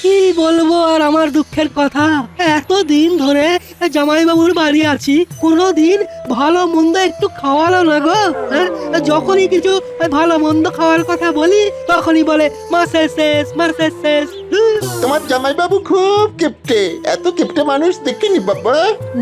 কি বলবো আর আমার দুঃখের কথা, এতদিন ধরে জামাইবাবুর বাড়ি আছি, কোনোদিন ভালো মন্দ একটু খাওয়ালো না গো। হ্যাঁ, যখনই কিছু ভালো মন্দ খাওয়ার কথা বলি তখনই বলে মাসের শেষ, মাসের শেষ। তোমার জামাইবাবু খুব কিপটে, এত কিপটে মানুষ দেখিনি বাবা।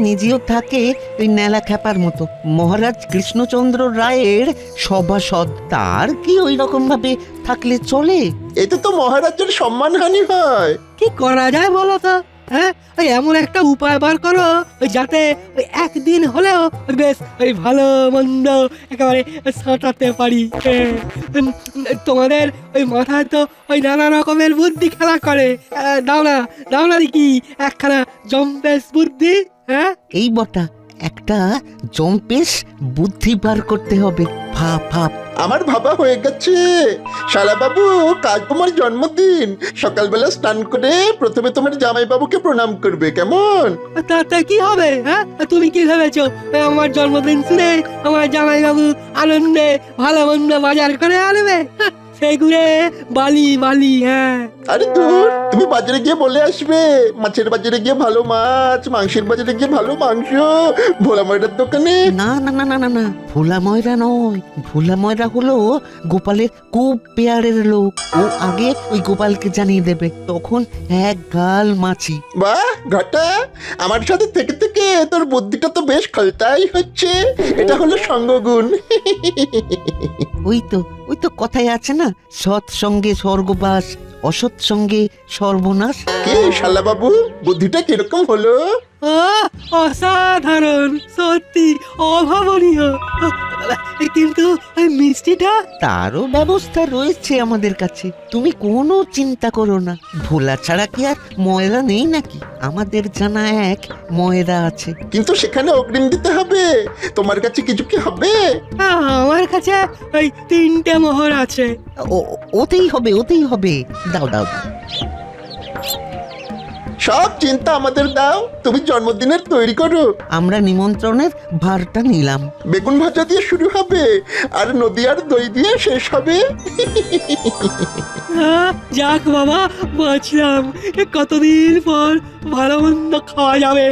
নিজেও থাকে ওই নেলা খ্যাপার মতো। মহারাজ কৃষ্ণচন্দ্র রায়ের সভাসদ, তার কি ওই রকম ভাবে থাকলে চলে? এতে তো মহারাজের সম্মানহানি হয়। কি করা যায় বলো তো? হ্যাঁ, ওই এমন একটা উপায় বার করো ওই যাতে ওই একদিন হলেও বেশ ওই ভালো মন্দ একেবারে সাঁটাতে পারি। তোমাদের ওই মাথায় তো ওই নানা রকমের বুদ্ধি খেলা করে। দাও না দেখি একখানা জম্পেশ বুদ্ধি। হ্যাঁ, এই বটা, একটা জম্পেশ বুদ্ধি বার করতে হবে। ভাব ভাব। আমার ভাবা হয়ে গেছে। শালা বাবু, কাল তোমার জন্মদিন, সকালবেলা স্নান করে প্রথমে তোমার জামাইবাবুকে প্রণাম করবে, কেমন? তাতে কি হবে? হ্যাঁ, তুমি কি ভেবেছো আমার জন্মদিন শুনে আমার জামাইবাবু আনন্দে ভালো মন্দ বাজার করে আনবে? সেগুলো বালি বালি। হ্যাঁ, আরে দূর, তুমি বাজারে গিয়ে বলে আসবে, মাছের বাজারে গিয়ে ভালো মাছ, মাংসের বাজারে গিয়ে ভালো মাংস, ভোলা ময়দার দোকানে। না না না না না না, ভোলা ময়রা নয়। ভোলা ময়রা হলো গোপালের খুব পেয়ারের লোক। ও আগে ওই গোপালকে জানিয়ে দেবে, তখন এক গাল মাছি। বাহ ঘটা, আমার সাথে থেকে থেকে তোর বুদ্ধিটা তো বেশ খলতাই হচ্ছে। এটা হলো সঙ্গগুণ। ওই তো কথায় আছে না, সৎ সঙ্গে স্বর্গবাস, অসৎ সঙ্গে সর্বনাশ। কে শালা বাবু, বুদ্ধিটা কিরকম হলো? অসাধারণ, সত্যি অভাবনীয়। কিন্তু ওই মিষ্টিটা তারও ব্যবস্থা রয়েছে আমাদের কাছে, তুমি কোনো চিন্তা করো না। ভোলা ছাড়া কি আর ময়রা নেই নাকি? আমাদের জানা এক ময়রা আছে। কিন্তু সেখানে অগ্রিম দিতে হবে। তোমার কাছে কিছু কি হবে? আমার কাছে ওই 3টে মোহর আছে। ওতেই হবে, ওতেই হবে। দাও দাও দাও। সব চিন্তা আমাদের দাও, তুমি জন্মদিনের তৈরি করো। আমরা নিমন্ত্রণের ভারটা নিলাম। বেগুন ভাজা দিয়ে শুরু হবে আর নদীয়ার দই দিয়ে শেষ হবে। যাক বাবা, বাঁচলাম। কতদিন পর ভালো মন্দ খাওয়া যাবে।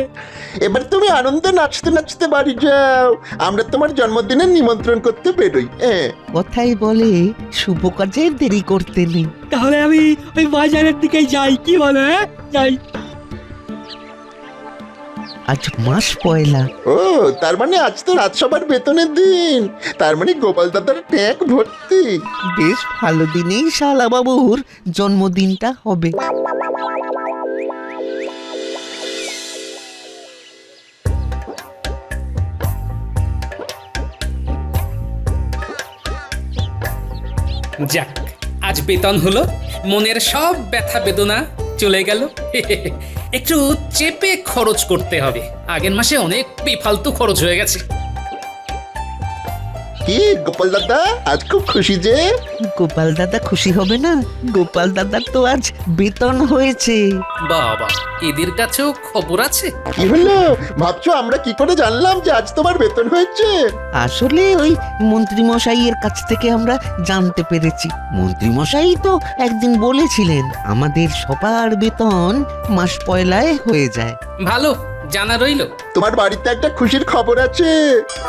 এবার তুমি আনন্দে নাচতে নাচতে বাড়ি যাও, আমরা তোমার জন্মদিনের নিমন্ত্রণ করতে বেরোই। কথাই বলে শুভ কাজে দেরি করতে নেই। তাহলে আমি ওই বাজারের দিকে যাই, কি বলে? যাই। আজ মাস পয়লা। ও, তার মানে আজ তো রাজসভার বেতনের দিন, তার মানে গোপাল দাদার ট্যাঙ্ক ভর্তি। বেশ ভালো দিনেই শালা বাবুর জন্মদিনটা হবে। যাক, আজ বেতন হলো, মনের সব ব্যথা বেদনা চলে গেল। একটু চেপে খরচ করতে হবে, আগের মাসে অনেক বেফালতু খরচ হয়ে গেছে। কি গোপাল দাদা, আজ খুব খুশি যে? গোপাল দাদা খুশি হবে না? গোপাল দাদার তো আজ বেতন হয়েছে। বাবা, এদের কাছেও খবর আছে? কি হলো, ভাবছো আমরা কি করে জানলাম যে আজ তোমার বেতন হয়েছে? আসলে ওই মন্ত্রী মশাইয়ের কাছ থেকে আমরা জানতে পেরেছি। মন্ত্রী মশাই তো একদিন বলেছিলেন আমাদের সবার বেতন মাস পয়লায় হয়ে যায়। ভালো, জানা রইলো। তোমার বাড়িতে একটা খুশির খবর আছে।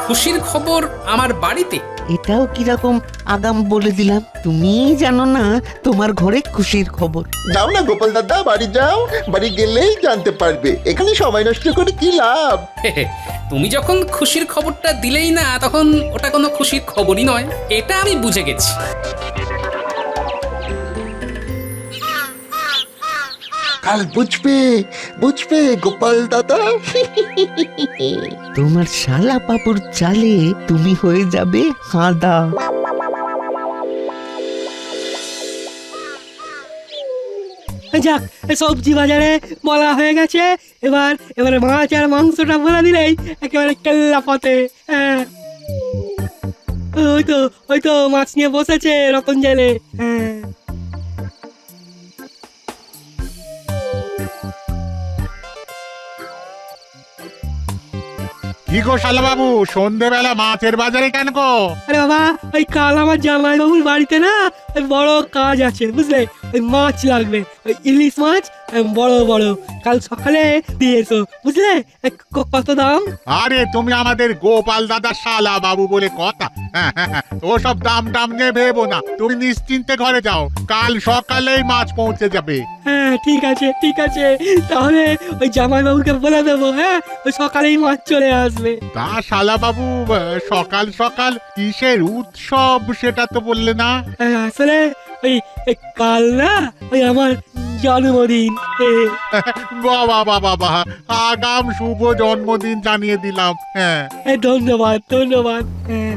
খুশির খবর আমার বাড়িতে? এটাও কিরকম আগাম বলে দিলাম, তুমি জানো না তোমার ঘরে খুশির খবর। যাও না গোপাল দাদা, বাড়ি যাও, বাড়ি গেলেই জানতে পারবে, এখানে সময় নষ্ট করে কি লাভ। তুমি যখন খুশির খবরটা দিলেই না, তখন ওটা কোনো খুশির খবরই নয়, এটা আমি বুঝে গেছি। কাল বুঝবে, বুঝবে গোপাল দাদা। তোমার শালা পাপুর চালে তুমি হয়ে যাবে হাঁদা। যাক, সবজি বাজারে বলা হয়ে গেছে, এবারে মাছ আর মাংসটা বলে দিলেই একেবারে কেল্লা পথে। ওই তো মাছ নিয়ে বসেছে রতন জেলে। কি গো শালা বাবু, সন্ধেবেলা মাছের বাজারে কেন গো? আরে বাবা, ওই কাল আমার জামাইবাবুর বাড়িতে না বড় কাজ আছে, বুঝলে? ওই মাছ লাগবে, ওই ইলিশ মাছ, বড় বড়। কাল সকালে দিয়ে এসো, বুঝলে? কত দাম? আরে তুমি আমাদের গোপাল দাদা শালা বাবু বলে কথা। ওসব দাম টাম নিয়ে ভেবো না, তুমি নিশ্চিন্তে ঘরে যাও, কাল সকালেই মাছ পৌঁছে যাবে। হ্যাঁ ঠিক আছে ঠিক আছে, তাহলে ওই জামাইবাবুকে বলে দেবো, হ্যাঁ ওই সকালেই মাছ চলে আসবে। তা শালা বাবু, সকাল সকাল কিসের উৎসব সেটা তো বললে না? আসলে ওই কাল না ওই আমার জন্মদিন। বাবা বাবা বাবা, আগাম শুভ জন্মদিন জানিয়ে দিলাম। হ্যাঁ ধন্যবাদ ধন্যবাদ। হ্যাঁ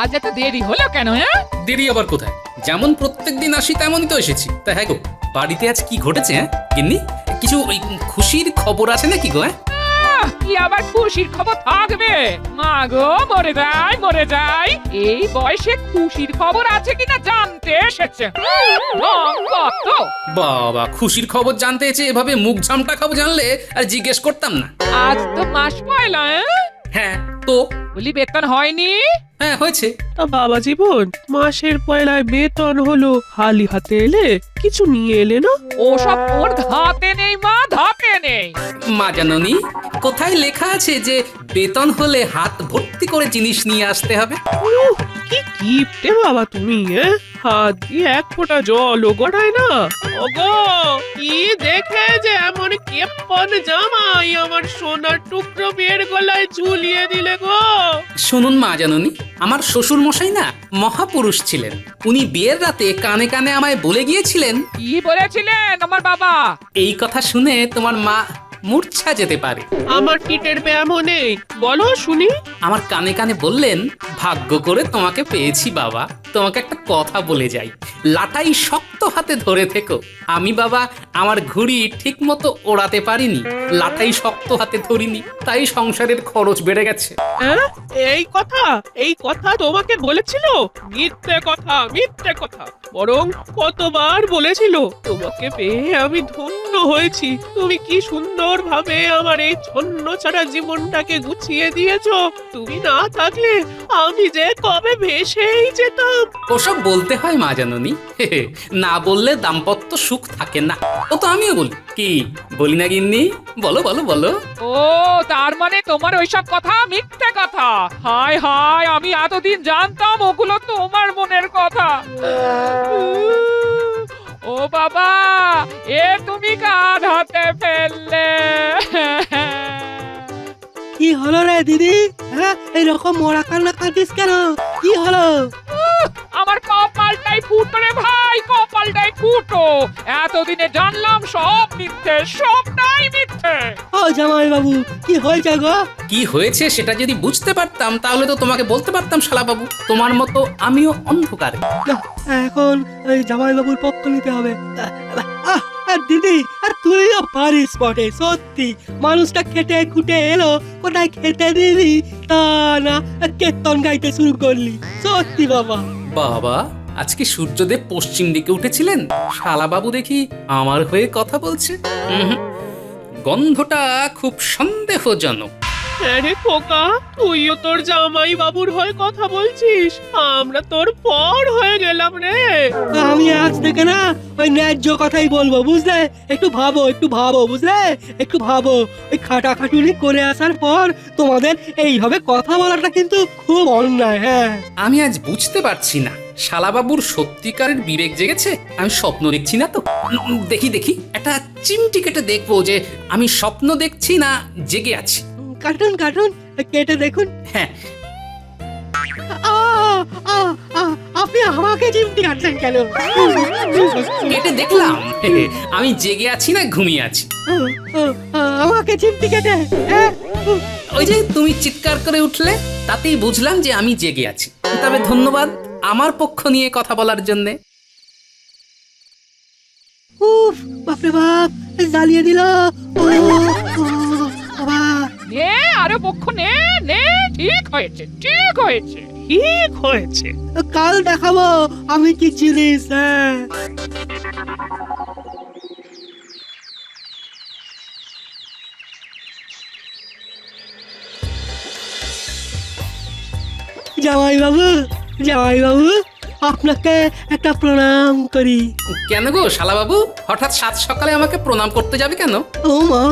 আজ এত দেরি হলো কেন? হ্যাঁ, দেরি আবার কোথায়? যেমন প্রত্যেকদিন আসি তেমনই তো এসেছি। তা হ্যাঁ গো, বাড়িতে আজ কি ঘটেছে? হ্যাঁ গিন্নি, কিছু ওই খুশির খবর আছে নাকি গো? হ্যাঁ কি আবার খুশির খবর থাকবে? মা গো, মরে যাই মরে যাই, এই বয়সে খুশির খবর আছে কিনা জানতে এসেছে। কত বাবা, খুশির খবর জানতে এসে এভাবে মুখ ঝামটা খাবো জানলে আর জিজ্ঞেস করতাম না। আজ তো মাস পয়লা। হ্যাঁ তো বলি বেতন হয়নি? হ্যাঁ হয়েছে। বাবা জীবন, মাসের পয়লায় বেতন হলো, খালি হাতে এলে, কিছু নিয়ে এলে না? ওসব ওর ধাতে নেই মা, ধাতে নেই। মা জাননি, কোথায় লেখা আছে যে বেতন হলে হাত ভর্তি করে জিনিস নিয়ে আসতে হবে? কি কিপটে বাবা তুমি, হাত দিয়ে এক ফোঁটা জলও গড়ায় না। ওগো, কি দেখে যে এমন কেপ্পন জামাই আমার সোনার টুকরো বিয়ের গলায় ঝুলিয়ে দিলে গো? শুনুন মা জাননি, আমার শ্বশুর মশাই না মহাপুরুষ ছিলেন। উনি বিয়ের রাতে কানে কানে আমায় বলে গিয়েছিলেন। কি বলেছিলেন আমার বাবা? এই কথা শুনে তোমার মা মূর্ছা যেতে পারে। আমার টিটের ব্যায়ামও নেই, বলো শুনি। আমার কানে কানে বললেন, ভাগ্য করে তোমাকে পেয়েছি বাবা, তোমাকে একটা কথা বলে যাই, লাটাই শক্ত হাতে ধরে থেকো। আমি বাবা আমার ঘুড়ি ঠিক মতো ওড়াতে পারিনি, লাটাই শক্ত হাতে ধরিনি, তাই সংসারের খরচ বেড়ে গেছে। এই কথা তোমাকে বলেছিল? মিথ্যে কথা, মিথ্যে কথা। বরং কতবার বলেছিল, তোমাকে পেয়ে আমি ধন্য হয়েছি, তুমি কি সুন্দর ভাবে আমার এই ছন্ন ছাড়া জীবনটাকে গুছিয়ে দিয়েছো। তুমি না থাকলে আমি যে কবে ভেসেই যেতাম। ওসব বলতে হয় মা জাননি, না বললে দাম্পত্য সুখ থাকে না। ও তো আমিও বলি, কি বলি না গিন্নি? বলো বলো বলো। ও, তার মানে তোমার ওইসব কথা মিথ্যে কথা। হায় হায়, আমি এতদিন জানতাম ওগুলো তোমার মনের কথা। ও বাবা, এ তুমি কাঁধ হাতে ফেললে। কি হলো রে দিদি? হ্যাঁ এইরকম মরা কান্না কাঁদিস কেন? কি হলো? আমার কপালটাই ফুটো রে ভাই, কপালটাই ফুটো। এতদিনে জানলাম সব মিথ্যে, সবটাই মিথ্যে। ও জামাই বাবু, কি হয়েছে গো? কি হয়েছে সেটা যদি বুঝতে পারতাম তাহলে তো তোমাকে বলতে পারতাম শালা বাবু। তোমার মতো আমিও অন্ধকারে। না, এখন ওই জামাই বাবুর পক্ষ নিতে হবে। দিদি, আর তুইও পারিস বটে, সত্যি। মানুষটা খেটে খুটে এলো, কোথায় খেতে দিবি তা না কীর্তন গাইতে শুরু করলি। সত্যি বাবা। বাবা, আজকে সূর্যদেব পশ্চিম দিকে উঠেছিলেন, শালা বাবু দেখি আমার হয়ে কথা বলছে। গন্ধটা খুব সন্দেহজনক। আরে খোকা, তুইও তোর জামাই বাবুর হয়ে কথা বলছিস, আমরা তোর পর হয়ে গেলাম রে। আমি আজ থেকে না ওই ন্যায্য কথাই বলবো, বুঝলে? একটু ভাবো, একটু ভাবো, বুঝলে? একটু ভাবো। ওই খাটাখাটুনি করে আসার পর তোমাদের এইভাবে কথা বলাটা কিন্তু খুব অন্যায়। হ্যাঁ, আমি আজ বুঝতে পারছি না শালাবাবুর সত্যিকারের বিবেক জেগেছে, আমি স্বপ্ন দেখছি না তো। দেখি দেখি একটা চিমটি কেটে দেখবো যে আমি স্বপ্ন দেখছি না জেগে আছি। কার্টুন কার্টুন কেটে দেখুন। হ্যাঁ, আপনি আমাকে চিমটি কাটছেন কেন? কেটে দেখলাম আমি জেগে আছি না ঘুমিয়ে আছি। আমাকে চিমটি কেটে, হ্যাঁ? ওই যে তুমি চিৎকার করে উঠলে, তাতেই বুঝলাম যে আমি জেগে আছি। তবে ধন্যবাদ আমার পক্ষ নিয়ে কথা বলার জন্যে। উফ, বাপরে বাপ, জ্বালিয়ে দিল। নে, আরো পক্ষ নে, নে, ঠিক হয়েছে, ঠিক হয়েছে। ঠিক হয়েছে। কাল দেখাবো আমি কি জিনিস। হ্যাঁ জামাই বাবু, জামাই বাবু, আপনাকে একটা প্রণাম করি। কেন গো শালাবাবু, হঠাৎ সাত সকালে আমাকে প্রণাম করতে যাবে কেন? ও মা,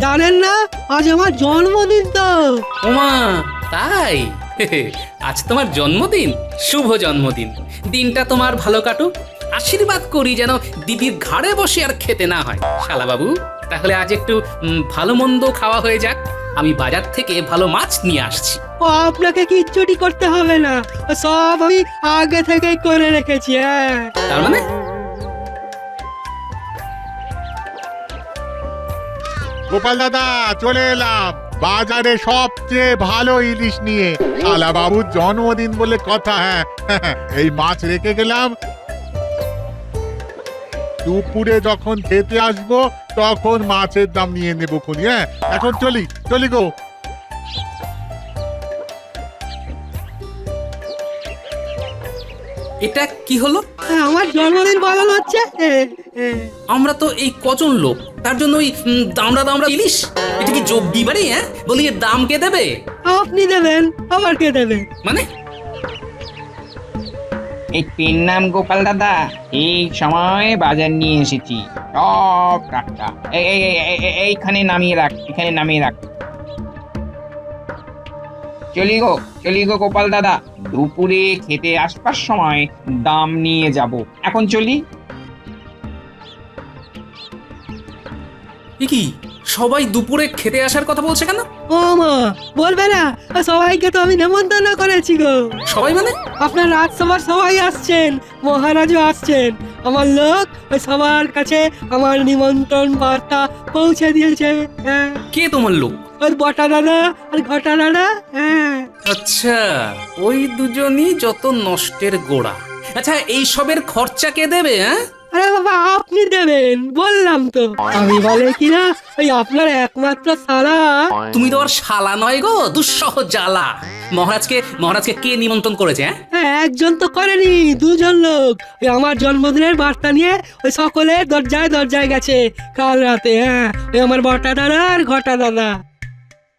জানেন না আজ আমার জন্মদিন তো। ওমা, তাই? আজ তোমার জন্মদিন? শুভ জন্মদিন। দিনটা তোমার ভালো কাটুক। আশীর্বাদ করি যেন দিদির ঘাড়ে বসে আর খেতে না হয়। শালাবাবু, তাহলে আজ একটু ভালো মন্দ খাওয়া হয়ে যাক। আমি বাজার থেকে ভালো মাছ নিয়ে আসছি। ও আপনাকে কিচ্ছুটি করতে হবে না, সব আমি আগে থেকেই করে রেখেছি। হ্যাঁ তার মানে? গোপাল দাদা, চলে এলাম বাজারে সবচেয়ে ভালো ইলিশ নিয়ে। শালা বাবুর জন্মদিন বলে কথা। হ্যাঁ, এই মাছ রেখে গেলাম, দুপুরে যখন খেতে আসবো তখন মাছের দাম নিয়ে নেবো খুনি। হ্যাঁ, এখন চলি চলি গো। এটা কি হলো? আমার জন্মদিন পালন হচ্ছে। আমরা তো এই কজন লোক, তার জন্য ওই দামড়া দামড়া ইলিশ? এটা কি যোগ দিবারে? হ্যাঁ, বলি এর দাম কে দেবে? আপনি দেবেন, আবার কে দেবে? মানে এই পেন নাম গোপাল দাদা, এই সময় বাজার নিয়ে এসেছি সব টাটকা। এইখানে নামিয়ে রাখ, এখানে নামিয়ে রাখ। চলি গো গোপাল দাদা, দুপুরে খেতে আসবার সময় দাম নিয়ে যাব। এখন চলি। এ কি, সবাই দুপুরে খেতে আসার কথা বলছে কেন? ও মা, বলবে না? সবাইকে তো আমি নেমন্তন্ন করেছি গো। সবাই মানে? আপনার রাজসভার সবাই আসছেন, মহারাজও আসছেন। আমার লোক ওই সবার কাছে আমার নিমন্ত্রণ বার্তা পৌঁছে দিয়েছে। হ্যাঁ, কে তোমার লোক? ওই বটা দাদা আর ঘটা দাদা। হ্যাঁ আচ্ছা, ওই দুজনই যত নষ্টের গোড়া। আচ্ছা, এই সবের খরচা কে দেবে? হ্যাঁ, আরে বাবা, আপনি দেবেন বললাম তো। আমি বলে কিনা ওই আপনার একমাত্র সারা। তুমি তো আর শালা নয় গো, দুঃসহ জ্বালা। মহারাজকে কে নিমন্ত্রণ করেছে? হ্যাঁ, একজন তো করেনি, দুজন লোক। ওই আমার জন্মদিনের বার্তা নিয়ে ওই সকলে দরজায় দরজায় গেছে কাল রাতে। হ্যাঁ, ওই আমার বটা দাদা আর ঘটা দাদা।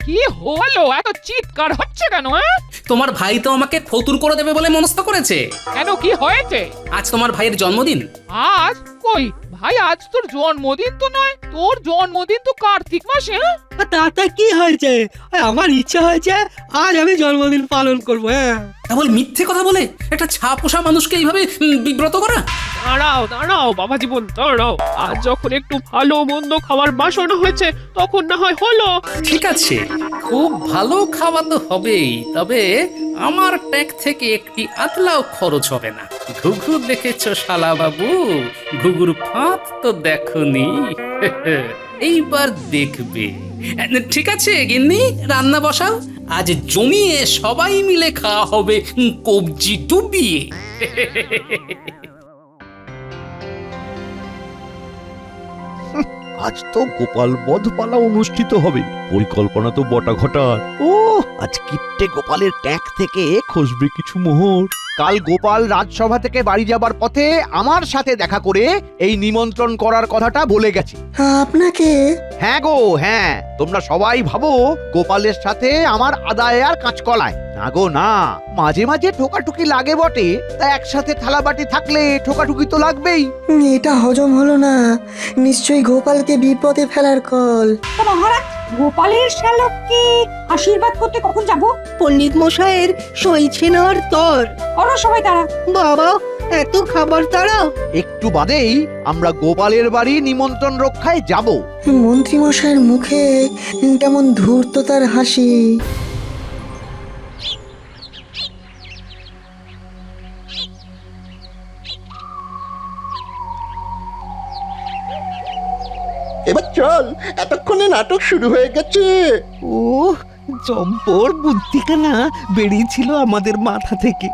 কি হলো, এত চিৎকার হচ্ছে কেন? তোমার ভাই তো আমাকে ফতুর করে দেবে বলে মনস্থ করেছে। কেন, কি হয়েছে? আজ তোমার ভাইয়ের জন্মদিন। আজ কই ভাই, আজ তোর জন্মদিন তো নয়, তোর জন্মদিন তো কার্তিক মাসে। আর তাতে কি হয়েছে? ওই আমার ইচ্ছা হয়েছে আজ আমি জন্মদিন পালন করবো। হ্যাঁ, কেবল মিথ্যে কথা বলে একটা ছাপোষা মানুষকে এইভাবে বিব্রত করা। দাঁড়াও দাঁড়াও বাবা জীবন, দাঁড়াও। আজ যখন একটু ভালো মন্দ খাবার বাসনা হয়েছে তখন না হয় হলো। ঠিক আছে, খুব ভালো খাওয়া তো হবেই, তবে আমার ট্যাগ থেকে একটি আতলাও খরচ হবে না। ঘুঘু দেখেছো শালা বাবু? ঘুঘুর ফাঁদ তো দেখনি। এইবার দেখবে। ঠিক আছে গিন্নি, রান্না বসাও। আজ জমিয়ে সবাই মিলে খাওয়া হবে, কবজি ডুবিয়ে। আজ তো গোপাল বধ পালা অনুষ্ঠিত হবে। পরিকল্পনা তো বটা ঘটার। ও আজ কিপ্টে গোপালের ট্যাঙ্ক থেকে খসবে কিছু মোহর। কাল গোপাল রাজসভা থেকে বাড়ি যাবার পথে আমার সাথে দেখা করে এই নিমন্ত্রণ করার কথাটা বলে গেছে। আপনাকে? হ্যাঁ গো হ্যাঁ, তোমরা সবাই ভাবো গোপালের সাথে আমার আদায় আর কাঁচকলায়। না গো না, মাঝে মাঝে ঠোকাঠুকি লাগে বটে, তা একসাথে থালাবাটি থাকলে ঠোকাঠুকি তো লাগবেই। এটা হজম হলো না, নিশ্চয়ই গোপালকে বিপদে ফেলার কল। মহারাজ, গোপালের শ্যালককে আশীর্বাদ করতে কখন যাব? পণ্ডিত মশাইয়ের সইছে নেওয়ার তর। ওরা সবাই তারা। বাবা, এত খাবার তারা? একটু বাদেই আমরা গোপালের বাড়ি নিমন্ত্রণ রক্ষায় যাব। মন্ত্রী মশাইয়ের মুখে কেমন ধূর্ততার হাসি। এবার চল, এতক্ষণে নাটক শুরু হয়ে গেছে। ও জম্পর বুদ্ধিখানা বেরিয়েছিল আমাদের মাথা থেকে।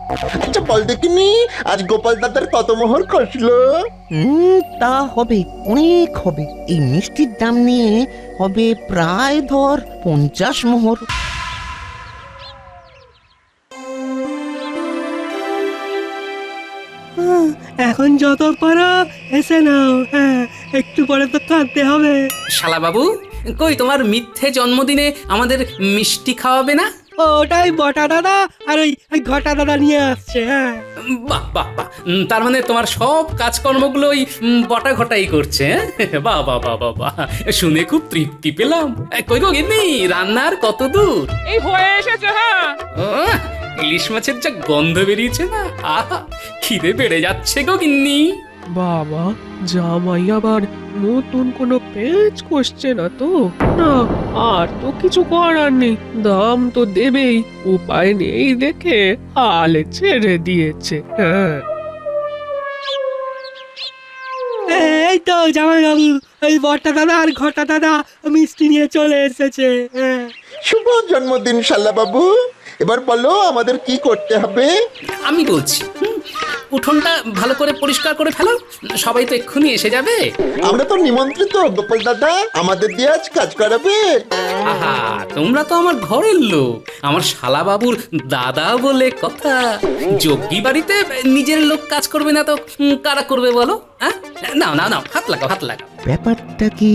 আচ্ছা বল দেখিনি, আজ গোপাল দাদার কত মোহর খসলো? তা হবে, অনেক হবে। এই মিষ্টির দাম নিয়ে হবে প্রায় ধর 50 মোহর। এখন যত পারো এসে নাও। হ্যাঁ, একটু পরে তো কাঁদতে হবে। শালা বাবু, কই তোমার মিথ্যে জন্মদিনে আমাদের মিষ্টি খাওয়াবে না? ওটাই বটা দাদা আর ওই ঘটা দাদা নিয়ে আসছে। হ্যাঁ, বাহ বাহ বাহ, তার মানে তোমার সব কাজকর্মগুলো ওই বটা ঘটাই করছে, হ্যাঁ? বাহ বাহ বাহ বাহ বাহ, শুনে খুব তৃপ্তি পেলাম। কই গো গিন্নি, রান্নার কত দূর? এই হয়ে এসেছে। হ্যাঁ, আহ, ইলিশ মাছের যা গন্ধ বেরিয়েছে না, আহা, খিদে বেড়ে যাচ্ছে গো গিন্নি। বাবা, জামাই আবার নতুন কোনো পেঁচ কষছে না তো? না, আর তো কিছু করার নেই, দাম তো দেবেই, উপায় নেই দেখে হালে ছেড়ে দিয়েছে। হ্যাঁ, এই তো জামাই বাবু, ওই বটা দাদা আর ঘটা দাদা মিষ্টি নিয়ে চলে এসেছে। হ্যাঁ, শুভ জন্মদিন শালা বাবু। এবার বলো আমাদের কি করতে হবে? আমি বলছি, উঠোনটা ভালো করে পরিষ্কার করে ফেলো, সবাই তো এক্ষুনি এসে যাবে। আমরা তো নিমন্ত্রিত গোপাল দাদা, আমাদের দিয়ে আজ কাজ করাবে। আহা, তোমরা তো আমার ঘরের লোক, আমার শালা বাবুর দাদা বলে কথা। যোগ্যী বাড়িতে নিজের লোক কাজ করবে না তো কারা করবে বলো? হ্যাঁ, নাও নাও নাও, হাত লাগাও হাত লাগাও। ব্যাপারটা কি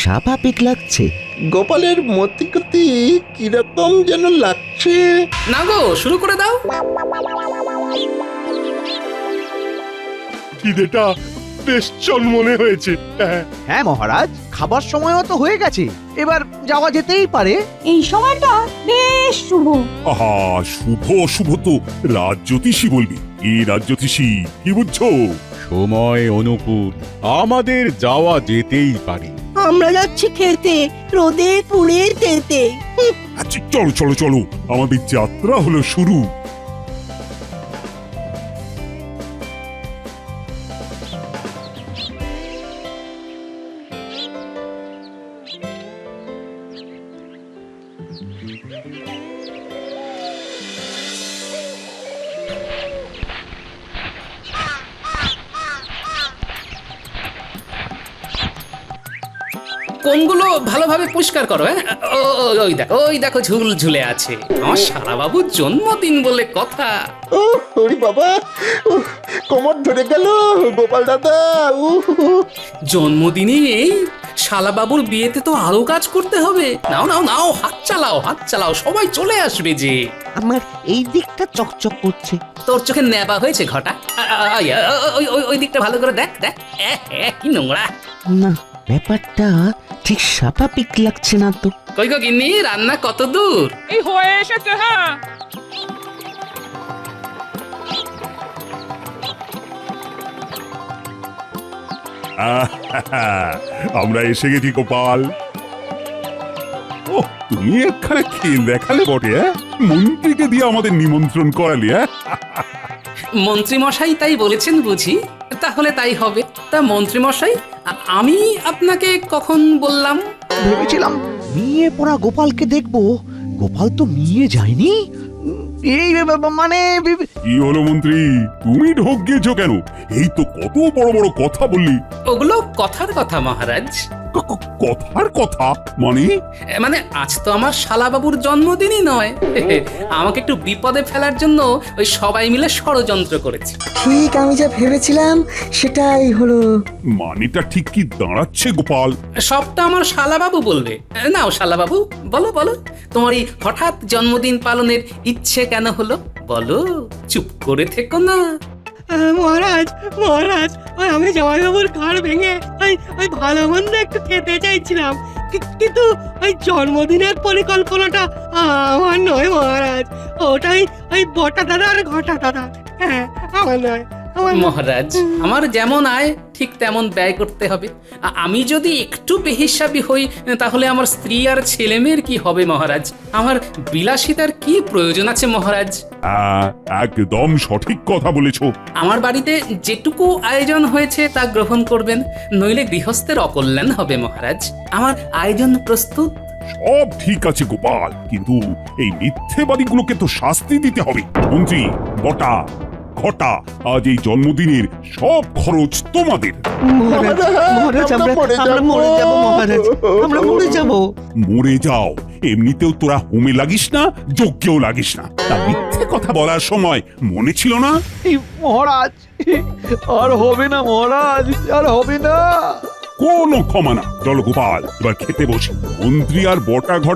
স্বাভাবিক লাগছে? গোপালের মতিগতি কিরকম যেন লাগছে। না গো, শুরু করে দাও। খিদেটা বেশ চনমনে হয়েছে। হ্যাঁ মহারাজ, খাবার সময়ও তো হয়ে গেছে, এবার যাওয়া যেতেই পারে। এই সময়টা বেশ শুভ। আহা, শুভ শুভ তো রাজ্যতীষী বলবি। কি রাজ্যতীষী, কি বুঝছো? সময় অনুকূল, আমাদের যাওয়া যেতেই পারে। আমরা যাচ্ছি খেতে, রোদে পুড়ে তেতে। আচ্ছা, চলো চলো চলো, আমাদের যাত্রা হলো শুরু। কোনগুলো ভালোভাবে পরিষ্কার করো। হ্যাঁ, ওই দেখো ঝুল ঝুলে আছে, আমার শালা বাবুর জন্মদিন বলে কথা। ও হরি বাবা, কোমর ধরে গেল গোপাল দাদা। জন্মদিনে এই শালা বাবুর বিয়েতে তো আরো কাজ করতে হবে। নাও নাও নাও, হাত চালাও, সবাই চলে আসবে যে। আমার এই দিকটা চকচক করছে। তোর চোখে নেবা হয়েছে ঘটা? ওই দিকটা ভালো করে দেখ দেখ, কি নোংরা। না, ব্যাপারটা ঠিক স্বাভাবিক লাগছে না তো। কই গো গিন্নি, রান্না কত দূর? এই হয়ে এসেছে। হ্যাঁ, আমরা এসে গেছি গোপাল। ও, তুমি একখানে খেল দেখালে বটে। মন্ত্রীকে দিয়ে আমাদের নিমন্ত্রণ করালি। মন্ত্রী মশাই তাই বলেছেন বুঝি? তাহলে তাই হবে। তা মন্ত্রী মশাই, আমি আপনাকে কখন বললাম? ভেবেছিলাম নিয়ে পড়া গোপালকে দেখবো, গোপাল তো নিয়ে যায়নি। এই মানে কি হলো মন্ত্রী, তুমি ঢোক গিয়েছো কেন? এই তো কত বড় বড় কথা বললি। ওগুলো কথার কথা মহারাজ। কথার কথা মানে? মানে আজ তো আমার শালাবাবুর জন্মদিনই নয়, আমাকে একটু বিপদে ফেলার জন্য ওই সবাই মিলে ষড়যন্ত্র করেছে। ঠিক আমি যা ভেবেছিলাম সেটাই হলো। মানেটা ঠিক কি দাঁড়াচ্ছে গোপাল? সবটা আমার শালাবাবু বলবে। নাও শালাবাবু, বলো বলো, তোমার এই হঠাৎ জন্মদিন পালনের ইচ্ছে কেন হলো বলো, চুপ করে থেকো না। মহারাজ মহারাজ, আমি জামাই বাবুর ঘর ভেঙে ওই ভালো মন্দ একটু খেতে চাইছিলাম, কিন্তু ওই জন্মদিনের পরিকল্পনাটা আমার নয় মহারাজ, ওটাই ওই বটা দাদা আর ঘটা দাদা। হ্যাঁ, আমার নয়। মহারাজ, আমার যেমন আয় ঠিক তেমন ব্যয় করতে হবে। আমি যদি একটু বেহিসাবি হই তাহলে আমার স্ত্রী আর ছেলে মেয়ের কি হবে মহারাজ? আমার বিলাসিতার কি প্রয়োজন আছে মহারাজ? একদম সঠিক কথা বলেছো। আমার বাড়িতে যেটুকু আয়োজন হয়েছে তা গ্রহণ করবেন, নইলে গৃহস্থের অকল্যাণ হবে মহারাজ। আমার আয়োজন প্রস্তুত। সব ঠিক আছে গোপাল, কিন্তু এই মিথ্যেবাদীগুলোকে তো শাস্তি দিতে হবে। মন্ত্রী, বটা, ঘটা, আজ এই জন্মদিনের সব খরচ তোমাদের। মহারাজ মহারাজ আমরা আমরা মরে যাব মহারাজ, আমরা মরে যাব। মরে যাও, এমনিতেও তোরা হোমে লাগিস না, যজ্ঞেও লাগিস না। তা মিথ্যে কথা বলার সময় মনে ছিল না? এই মহারাজ, আর হবে না মহারাজ, আর হবে না। কোনো ক্ষমা না। চলো গোপাল, এবার খেতে বসি। মন্ত্রী আর বটা ঘটা